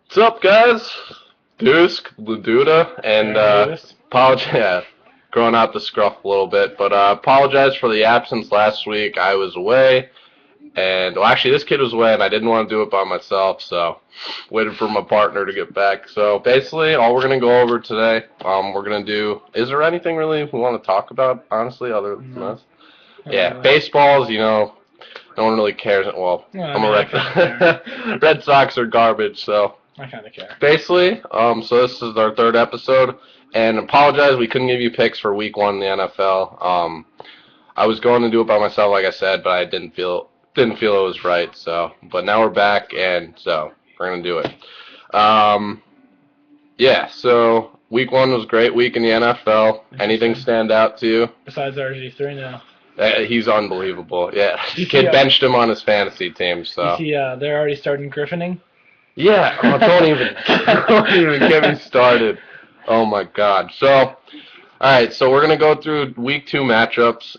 What's up, guys? Dewsk, Duda, and apologize, growing out the scruff a little bit, but apologize for the absence last week. I was away, and well, actually, this kid was away, and I didn't want to do it by myself, so waited for my partner to get back. So basically, all we're gonna go over today, we're gonna do. Is there anything really we want to talk about, honestly, other than this? Yeah, baseballs. No one really cares. Well, I'm a Red. Red Sox are garbage, so. I kind of care. Basically, so this is our third episode, and apologize we couldn't give you picks for week 1 in the NFL. I was going to do it by myself, like I said, but I didn't feel it was right. So, but now we're back, and so we're gonna do it. Yeah. So week 1 was a great week in the NFL. Anything stand out to you? Besides RG3 now. He's unbelievable. Yeah, kid benched him on his fantasy team. So. They're already starting griffining. Yeah, don't even get me started. Oh my God. So, all right. So we're gonna go through week 2 matchups.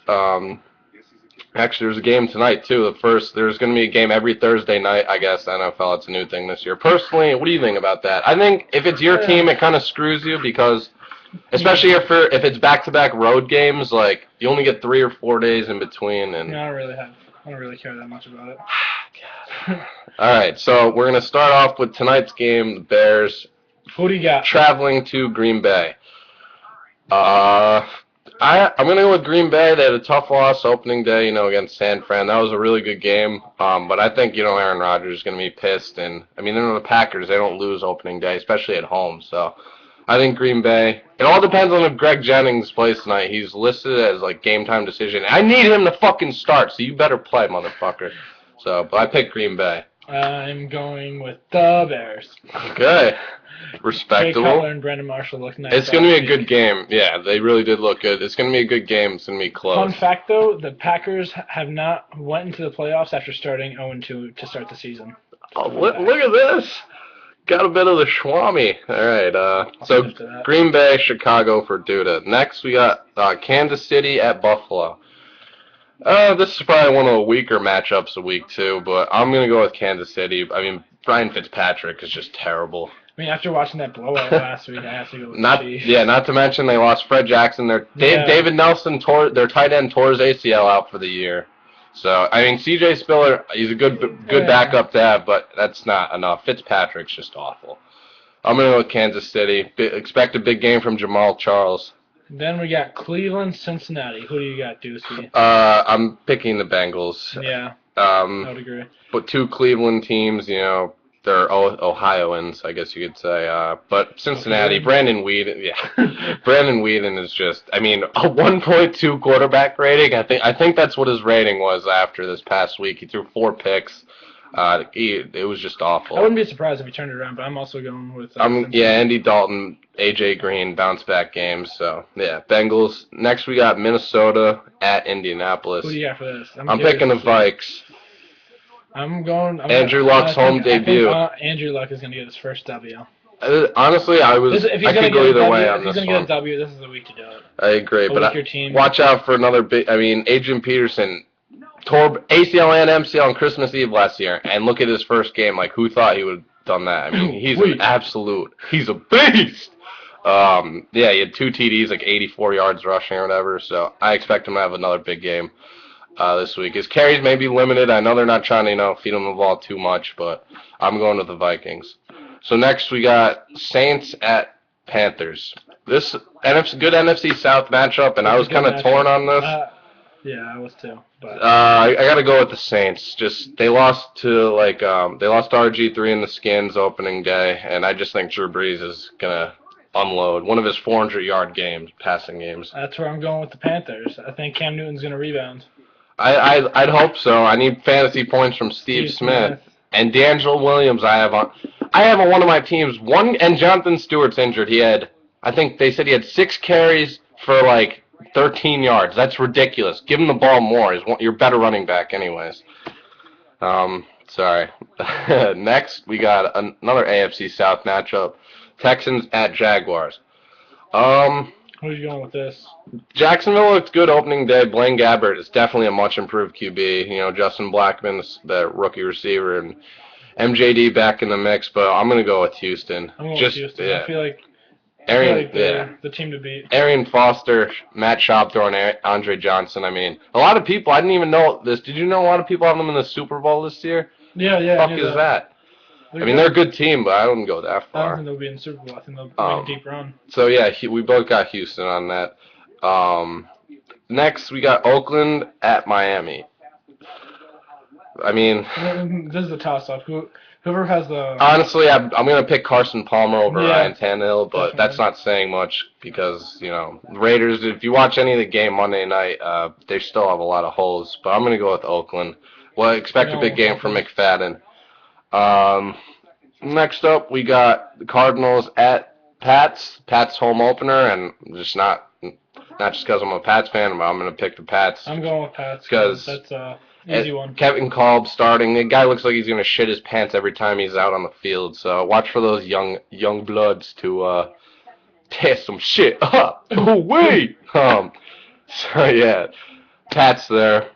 Actually, there's a game tonight too. There's gonna be a game every Thursday night. I guess NFL. It's a new thing this year. Personally, what do you think about that? I think if it's your team, it kind of screws you because, especially if it's back-to-back road games, like you only get 3 or 4 days in between. And I don't really care that much about it. All right, so we're going to start off with tonight's game, the Bears. Who do you got? Traveling to Green Bay. I'm going to go with Green Bay. They had a tough loss opening day, against San Fran. That was a really good game, but I think, Aaron Rodgers is going to be pissed. And, they're the Packers. They don't lose opening day, especially at home. So I think Green Bay. It all depends on if Greg Jennings plays tonight. He's listed as, game time decision. I need him to fucking start, so you better play, motherfucker. So, but I picked Green Bay. I'm going with the Bears. Okay. Respectable. Jay Cutler and Brandon Marshall look nice. It's going to be a good game. Yeah, they really did look good. It's going to be a good game. It's going to be close. Fun fact, though, the Packers have not went into the playoffs after starting 0-2 to start the season. Oh, look at this. Got a bit of the Schwami. All right. So Green Bay, Chicago for Duda. Next, we got Kansas City at Buffalo. This is probably one of the weaker matchups of week 2, but I'm going to go with Kansas City. Brian Fitzpatrick is just terrible. After watching that blowout last week, I have to go with the Chiefs. Yeah, not to mention they lost Fred Jackson. David Nelson, their tight end, tore his ACL out for the year. So, CJ Spiller, he's a good backup to have, but that's not enough. Fitzpatrick's just awful. I'm going to go with Kansas City. Expect a big game from Jamal Charles. Then we got Cleveland, Cincinnati. Who do you got, Dewsky? I'm picking the Bengals. Yeah, I would agree. But 2 Cleveland teams, they're Ohioans, I guess you could say. But Cincinnati, Brandon Weeden, Brandon Weeden is just, a 1.2 quarterback rating. I think that's what his rating was after this past week. He threw 4 picks. It was just awful. I wouldn't be surprised if he turned it around, but I'm also going with. Andy Dalton, AJ Green, bounce back games. So yeah, Bengals. Next we got Minnesota at Indianapolis. Who do you got for this? I'm picking the Vikes. Andrew Luck's home debut. I think, Andrew Luck is going to get his first W. Honestly, I could go either way on this one. If he's going to get a W, this is the week to do it. I agree, but watch out for another big. Adrian Peterson tore ACL and MCL on Christmas Eve last year, and look at his first game. Who thought he would have done that? He's an absolute. He's a beast. He had 2 TDs, 84 yards rushing or whatever. So I expect him to have another big game this week. His carries may be limited. I know they're not trying to feed him the ball too much, but I'm going with the Vikings. So next we got Saints at Panthers. This good NFC South matchup, and I was kind of torn on this. Yeah, I was too. But I gotta go with the Saints. They lost to RG3 in the Skins opening day, and I just think Drew Brees is gonna unload one of his 400-yard passing games. That's where I'm going with the Panthers. I think Cam Newton's gonna rebound. I'd hope so. I need fantasy points from Steve Smith and D'Angelo Williams. I have on one of my teams. And Jonathan Stewart's injured. I think they said he had 6 carries for 13 yards. That's ridiculous. Give him the ball more. You're better running back anyways. Sorry. Next, we got another AFC South matchup. Texans at Jaguars. Who's you going with this? Jacksonville looked good opening day. Blaine Gabbert is definitely a much improved QB. Justin Blackman, the rookie receiver, and MJD back in the mix, but I'm gonna go with Houston. I'm going with Houston. Yeah. I feel like Arian, they're the team to beat. Arian Foster, Matt Shopthor, and Andre Johnson. I mean, a lot of people. I didn't even know this. Did you know a lot of people have them in the Super Bowl this year? Yeah. Fuck is that? I mean, they're a good team, but I wouldn't go that I don't far. think they'll be in the Super Bowl. I think they'll make a deep run. So yeah, we both got Houston on that. Next we got Oakland at Miami. I mean, this is a toss-up. Whoever has the honestly, I'm gonna pick Carson Palmer over Ryan Tannehill, but definitely. that's not saying much because the Raiders. If you watch any of the game Monday night, they still have a lot of holes. But I'm gonna go with Oakland. Well, expect a big game from McFadden. Next up, we got the Cardinals at Pats. Pats home opener, and just not just because I'm a Pats fan, but I'm gonna pick the Pats. I'm going with Pats because that's easy one. Kevin Kolb starting. The guy looks like he's gonna shit his pants every time he's out on the field. So watch for those young bloods to tear some shit up. Oh wait. So yeah, Pats there.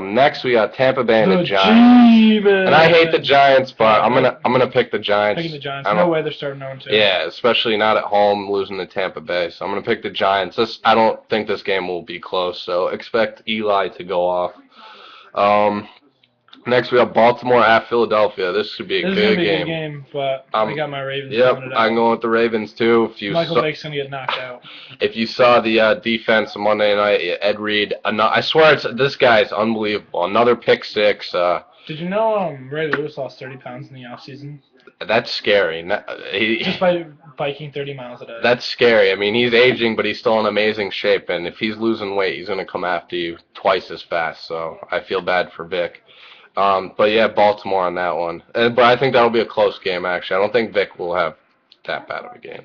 Next we got Tampa Bay and the Giants. And I hate the Giants, but I'm gonna pick the Giants. Picking the Giants. No way they're starting 0-2. Yeah, especially not at home losing to Tampa Bay. So I'm gonna pick the Giants. I don't think this game will be close. So expect Eli to go off. Next we have Baltimore at Philadelphia. This should be a good game. Good game, but I got my Ravens. Yep, I'm going with the Ravens too. Michael Vick's gonna get knocked out. If you saw the defense Monday night, Ed Reed, I swear this guy's unbelievable. Another pick six. Did you know Ray Lewis lost 30 pounds in the offseason? That's scary. Just by biking 30 miles a day. That's scary. I mean, he's aging, but he's still in amazing shape. And if he's losing weight, he's going to come after you twice as fast. So I feel bad for Vic. But yeah, Baltimore on that one. But I think that'll be a close game, actually. I don't think Vic will have that bad of a game.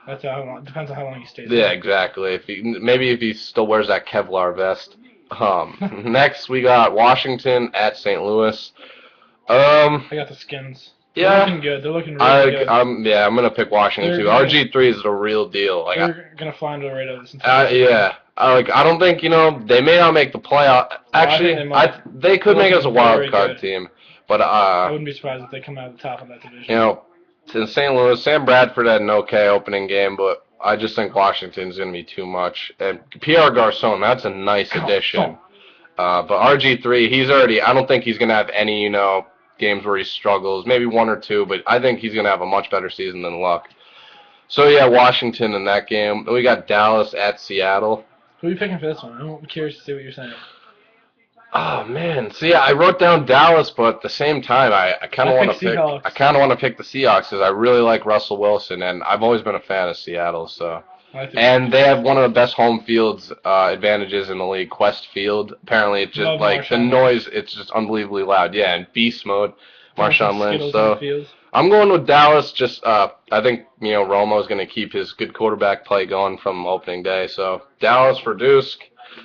That's how long. Depends on how long he stays. Yeah, exactly. Maybe if he still wears that Kevlar vest. Next, we got Washington at St. Louis. I got the Skins. Yeah. They're looking good. They're looking really good. I'm going to pick Washington, too. RG3 is the real deal. They're going to fly under the radar this entire season. Yeah. I don't think, they may not make the playoff. Actually, they could make us a wild card team. But I wouldn't be surprised if they come out of the top of that division. In St. Louis, Sam Bradford had an okay opening game, but I just think Washington's going to be too much. And Pierre Garçon, that's a nice addition. But RG3, I don't think he's going to have any, games where he struggles. Maybe one or two, but I think he's going to have a much better season than Luck. So, yeah, Washington in that game. Then we got Dallas at Seattle. Who are you picking for this one? I'm curious to see what you're saying. Oh man, see, I wrote down Dallas, but at the same time, I kind of want to pick the Seahawks because I really like Russell Wilson, and I've always been a fan of Seattle. So, and they have one of the best home fields advantages in the league, Quest Field. Apparently, it's just the noise; it's just unbelievably loud. Yeah, and beast mode, Marshawn Lynch. So, I'm going with Dallas. Just I think Romo's going to keep his good quarterback play going from opening day. So, Dallas for Dewsk,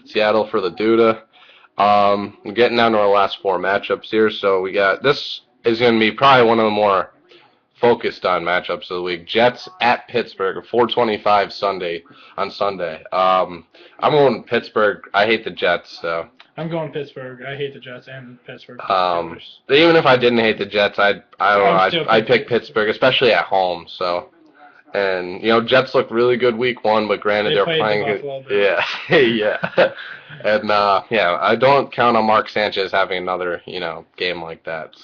Seattle for the Duda. We're getting down to our last four matchups here, so we got this is going to be probably one of the more focused on matchups of the week. Jets at Pittsburgh, 4:25 Sunday. I'm going Pittsburgh. I hate the Jets, so. I'm going Pittsburgh. I hate the Jets and Pittsburgh. Even if I didn't hate the Jets, I'd pick Pittsburgh, especially at home. So. And Jets look really good week one, but granted they're playing good. Yeah. And I don't count on Mark Sanchez having another game like that.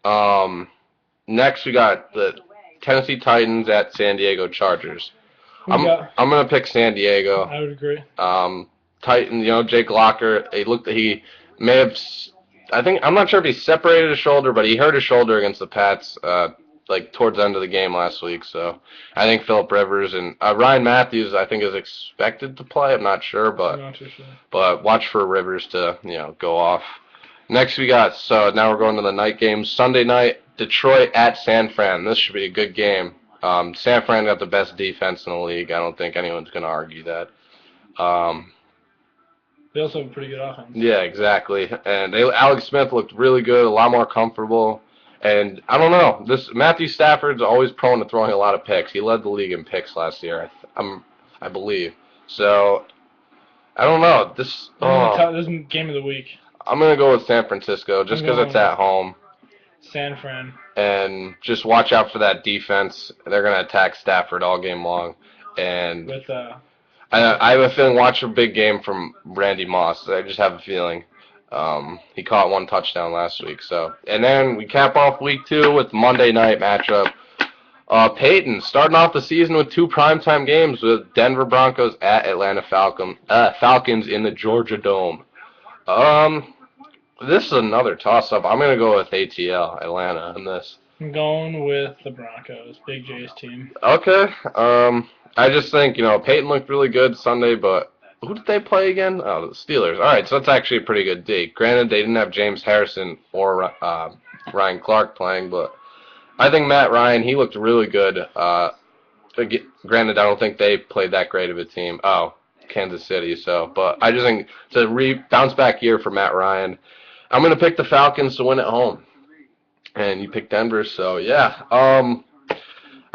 So, next we got the Tennessee Titans at San Diego Chargers. I'm gonna pick San Diego. I would agree. Titans, Jake Locker. He may have. I'm not sure if he separated his shoulder, but he hurt his shoulder against the Pats. Towards the end of the game last week. So I think Phillip Rivers and Ryan Matthews, I think, is expected to play. I'm not sure, but but watch for Rivers to go off. Next we got now we're going to the night games. Sunday night, Detroit at San Fran. This should be a good game. San Fran got the best defense in the league. I don't think anyone's going to argue that. They also have a pretty good offense. Yeah, exactly. And Alex Smith looked really good, a lot more comfortable. And I don't know. Matthew Stafford's always prone to throwing a lot of picks. He led the league in picks last year, I believe. So I don't know. This is game of the week. I'm gonna go with San Francisco just because it's at home. San Fran. And just watch out for that defense. They're going to attack Stafford all game long. And With I have a feeling, watch a big game from Randy Moss. I just have a feeling. He caught 1 touchdown last week. So, and then we cap off week 2 with Monday night matchup. Peyton starting off the season with 2 primetime games with Denver Broncos at Atlanta Falcons in the Georgia Dome. This is another toss-up. I'm going to go with ATL, Atlanta, in this. I'm going with the Broncos, Big J's team. Okay. I just think, Peyton looked really good Sunday, but who did they play again? Oh, the Steelers. All right, so that's actually a pretty good day. Granted, they didn't have James Harrison or Ryan Clark playing, but I think Matt Ryan, he looked really good. Granted, I don't think they played that great of a team. Oh, Kansas City. So, but I just think it's a bounce back year for Matt Ryan. I'm going to pick the Falcons to win at home. And you picked Denver, so yeah.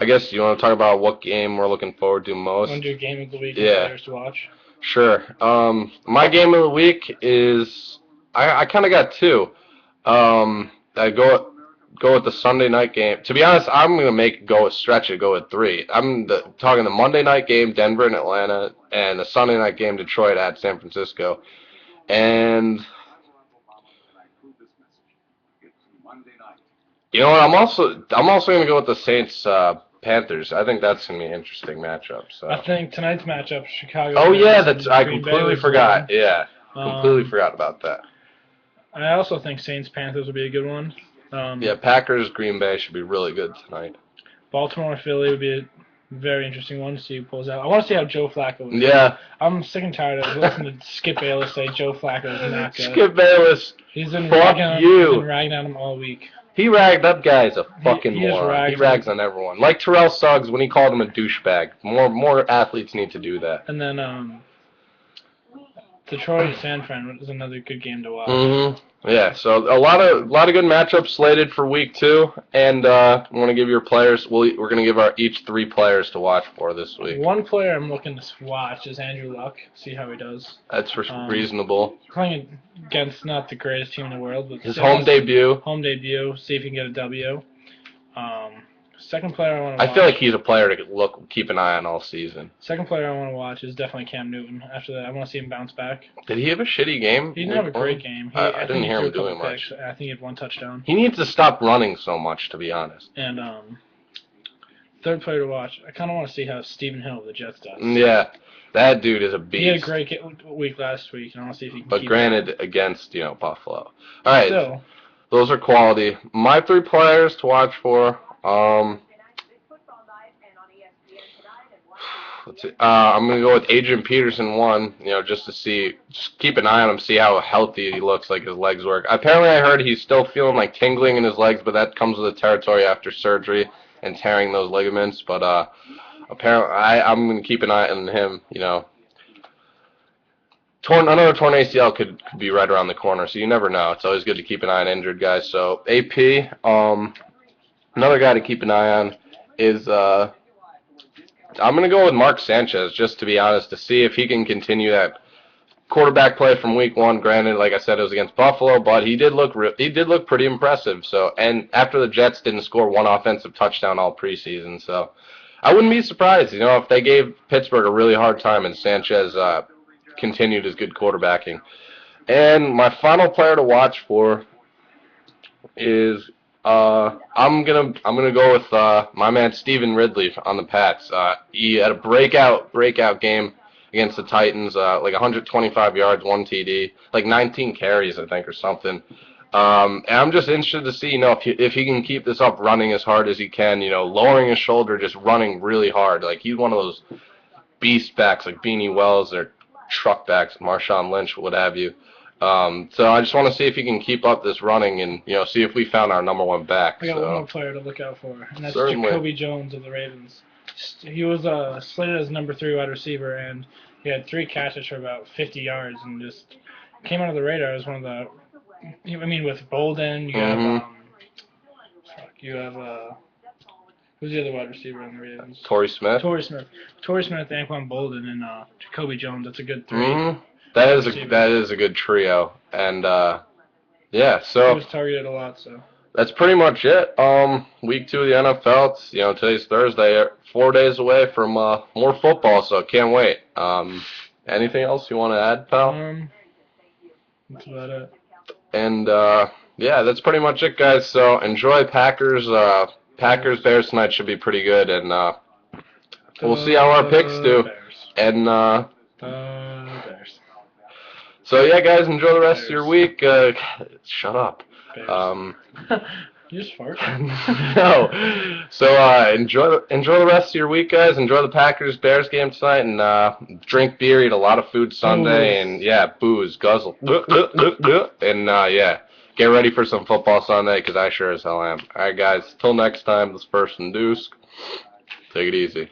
I guess you want to talk about what game we're looking forward to most. Want to do game of the week and players to watch? Sure. My game of the week is I kind of got 2. I go with the Sunday night game. To be honest, I'm gonna stretch it, go with 3. I'm talking the Monday night game, Denver and Atlanta, and the Sunday night game, Detroit at San Francisco. And you know what? I'm also gonna go with the Saints Panthers. I think that's gonna be an interesting matchup. So I think tonight's matchup, Chicago. Oh yeah, I completely forgot. Yeah, completely forgot about that. I also think Saints Panthers will be a good one. Yeah, Packers Green Bay should be really good tonight. Baltimore Philly would be a very interesting one to see who pulls out. I want to see how Joe Flacco is. Yeah. I'm sick and tired of listening to Skip Bayless say Joe Flacco is not good. Skip Bayless. He's been ragging on him all week. That guy's a fucking moron. He rags on everyone. Like Terrell Suggs when he called him a douchebag. More athletes need to do that. And then Detroit San Fran is another good game to watch. Mm-hmm. Yeah, so a lot of good matchups slated for week 2, and I want to give your players. We're going to give each 3 players to watch for this week. One player I'm looking to watch is Andrew Luck. See how he does. That's reasonable. Playing against not the greatest team in the world, but his home debut. See if he can get a W. Second player I want to watch. I feel like he's a player to keep an eye on all season. Second player I want to watch is definitely Cam Newton. After that, I want to see him bounce back. Did he have a shitty game? He didn't have a great game. I didn't hear him doing much. I think he had 1 touchdown. He needs to stop running so much, to be honest. And third player to watch, I kind of want to see how Stephen Hill of the Jets does. Yeah, that dude is a beast. He had a great week last week, and I want to see if he can But keep granted, it. against, Buffalo. All right, Still, those are quality. My 3 players to watch for, I'm going to go with Adrian Peterson 1, just keep an eye on him, see how healthy he looks, like his legs work. Apparently I heard he's still feeling like tingling in his legs, but that comes with the territory after surgery and tearing those ligaments. But apparently I'm going to keep an eye on him, Another torn ACL could be right around the corner, so you never know. It's always good to keep an eye on injured guys. So AP, another guy to keep an eye on is I'm going to go with Mark Sanchez, just to be honest, to see if he can continue that quarterback play from week 1. Granted, like I said, it was against Buffalo, but he did look pretty impressive. So, and after the Jets didn't score 1 offensive touchdown all preseason, so I wouldn't be surprised, if they gave Pittsburgh a really hard time and Sanchez continued his good quarterbacking. And my final player to watch for is I'm gonna go with my man Stevan Ridley on the Pats. He had a breakout game against the Titans, like 125 yards, 1 TD, like 19 carries I think or something. And I'm just interested to see, if he can keep this up, running as hard as he can, lowering his shoulder, just running really hard. Like he's one of those beast backs like Beanie Wells or truck backs, Marshawn Lynch, what have you. So I just want to see if he can keep up this running and, see if we found our number 1 back. I got one more player to look out for, and that's Certainly. Jacoby Jones of the Ravens. He was slated as number 3 wide receiver, and he had 3 catches for about 50 yards and just came under the radar as one of the, with Bolden, you have who's the other wide receiver on the Ravens? Torrey Smith, Anquan Bolden, and Jacoby Jones. That's a good 3. Mm-hmm. That is a good trio, and yeah. So he was targeted a lot. So That's pretty much it. Week 2 of the NFL. It's, today's Thursday. 4 days away from more football, so can't wait. Anything else you want to add, pal? That's about it. And yeah, that's pretty much it, guys. So enjoy Packers. Packers Bears tonight should be pretty good, and we'll see how our picks do. Bears. And Bears. so yeah, guys, enjoy the rest of your week. Shut up. Bears. You just fart. No. So enjoy the rest of your week, guys. Enjoy the Packers Bears game tonight, and drink beer, eat a lot of food Sunday, and yeah, booze, guzzle, and yeah, get ready for some football Sunday, because I sure as hell am. All right, guys. Till next time, this person Dewsk. Take it easy.